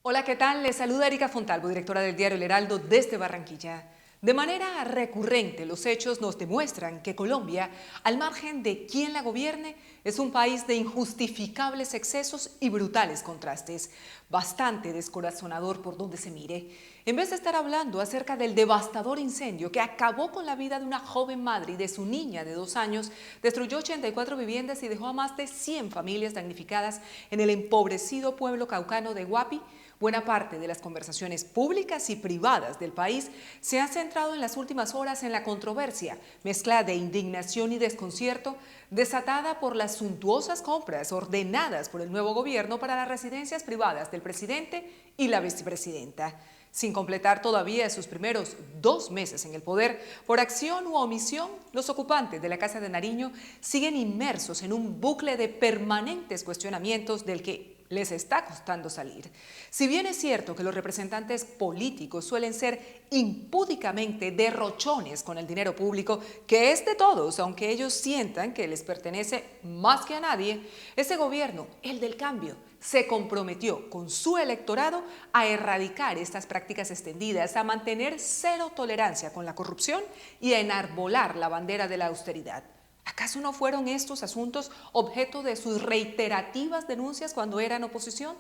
Hola, ¿qué tal? Les saluda Erika Fontalvo, directora del diario El Heraldo desde Barranquilla. De manera recurrente, los hechos nos demuestran que Colombia, al margen de quién la gobierne, es un país de injustificables excesos y brutales contrastes, bastante descorazonador por donde se mire. En vez de estar hablando acerca del devastador incendio que acabó con la vida de una joven madre y de su niña de 2 años, destruyó 84 viviendas y dejó a más de 100 familias damnificadas en el empobrecido pueblo caucano de Guapi, buena parte de las conversaciones públicas y privadas del país se ha centrado en las últimas horas en la controversia, mezcla de indignación y desconcierto, desatada por las suntuosas compras ordenadas por el nuevo gobierno para las residencias privadas del presidente y la vicepresidenta. Sin completar todavía sus primeros 2 meses en el poder, por acción u omisión, los ocupantes de la Casa de Nariño siguen inmersos en un bucle de permanentes cuestionamientos del que les está costando salir. Si bien es cierto que los representantes políticos suelen ser impúdicamente derrochones con el dinero público, que es de todos, aunque ellos sientan que les pertenece más que a nadie, este gobierno, el del cambio, se comprometió con su electorado a erradicar estas prácticas extendidas, a mantener cero tolerancia con la corrupción y a enarbolar la bandera de la austeridad. ¿Acaso no fueron estos asuntos objeto de sus reiterativas denuncias cuando eran oposición?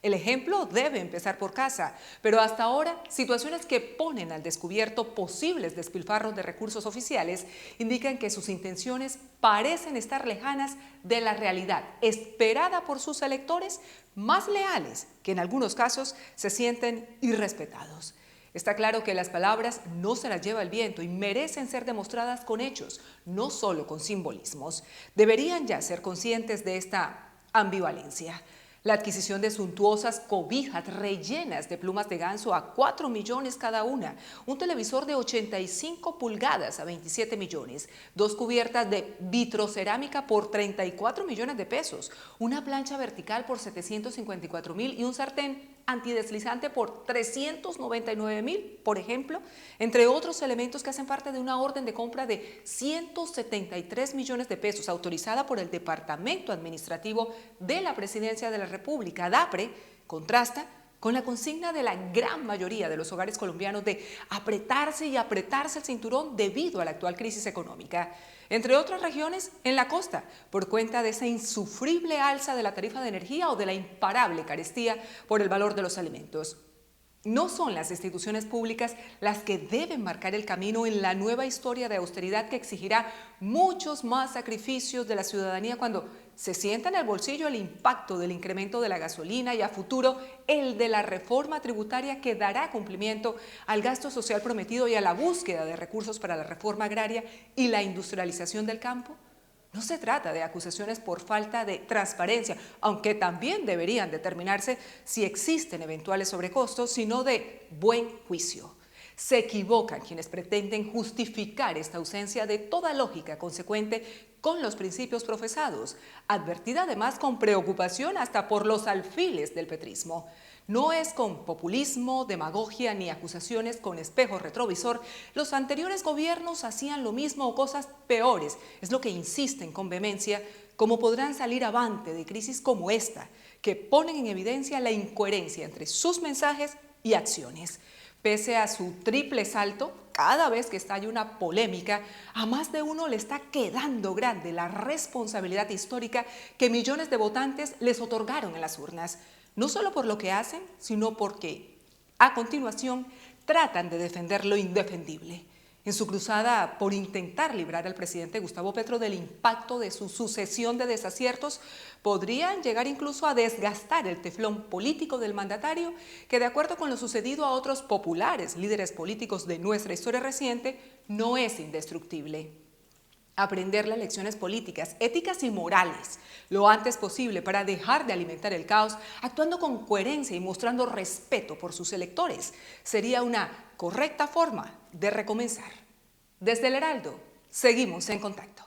El ejemplo debe empezar por casa, pero hasta ahora situaciones que ponen al descubierto posibles despilfarros de recursos oficiales indican que sus intenciones parecen estar lejanas de la realidad esperada por sus electores, más leales que en algunos casos se sienten irrespetados. Está claro que las palabras no se las lleva el viento y merecen ser demostradas con hechos, no solo con simbolismos. Deberían ya ser conscientes de esta ambivalencia. La adquisición de suntuosas cobijas rellenas de plumas de ganso a 4 millones cada una, un televisor de 85 pulgadas a 27 millones, 2 cubiertas de vitrocerámica por 34 millones de pesos, una plancha vertical por 754.000 y un sartén antideslizante por 399.000, por ejemplo, entre otros elementos que hacen parte de una orden de compra de 173 millones de pesos autorizada por el Departamento Administrativo de la Presidencia de la República. DAPRE contrasta con la consigna de la gran mayoría de los hogares colombianos de apretarse y apretarse el cinturón debido a la actual crisis económica. Entre otras regiones, en la costa, por cuenta de esa insufrible alza de la tarifa de energía o de la imparable carestía por el valor de los alimentos. No son las instituciones públicas las que deben marcar el camino en la nueva historia de austeridad que exigirá muchos más sacrificios de la ciudadanía cuando se sienta en el bolsillo el impacto del incremento de la gasolina y a futuro el de la reforma tributaria que dará cumplimiento al gasto social prometido y a la búsqueda de recursos para la reforma agraria y la industrialización del campo. No se trata de acusaciones por falta de transparencia, aunque también deberían determinarse si existen eventuales sobrecostos, sino de buen juicio. Se equivocan quienes pretenden justificar esta ausencia de toda lógica consecuente con los principios profesados, advertida además con preocupación hasta por los alfiles del petrismo. No es con populismo, demagogia ni acusaciones con espejo retrovisor. Los anteriores gobiernos hacían lo mismo o cosas peores. Es lo que insisten con vehemencia, cómo podrán salir avante de crisis como esta, que ponen en evidencia la incoherencia entre sus mensajes y acciones. Pese a su triple salto, cada vez que estalla una polémica, a más de uno le está quedando grande la responsabilidad histórica que millones de votantes les otorgaron en las urnas. No solo por lo que hacen, sino porque, a continuación, tratan de defender lo indefendible. En su cruzada por intentar librar al presidente Gustavo Petro del impacto de su sucesión de desaciertos, podrían llegar incluso a desgastar el teflón político del mandatario, que de acuerdo con lo sucedido a otros populares líderes políticos de nuestra historia reciente, no es indestructible. Aprender las lecciones políticas, éticas y morales lo antes posible para dejar de alimentar el caos, actuando con coherencia y mostrando respeto por sus electores, sería una correcta forma de recomenzar. Desde El Heraldo, seguimos en contacto.